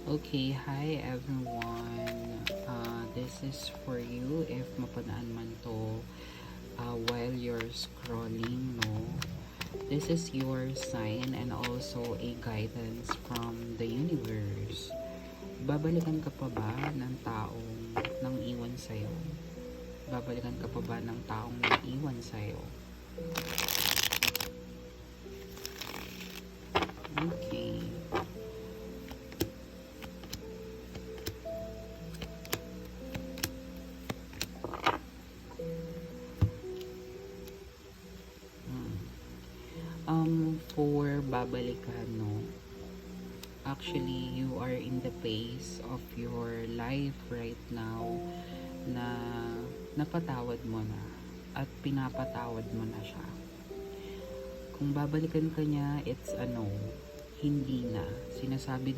Okay, hi everyone. This is for you if mapadaan man to while you're scrolling, no? This is your sign and also a guidance from the universe. Babalikan ka pa ba ng taong nang iwan sa'yo? Babalikan ka pa ba ng taong nang iwan sa'yo? Okay. For babalikan, no? Actually, you are in the phase of your life right now na napatawad mo na at pinapatawad mo na siya. Kung babalikan ka niya, it's ano, hindi na. Sinasabi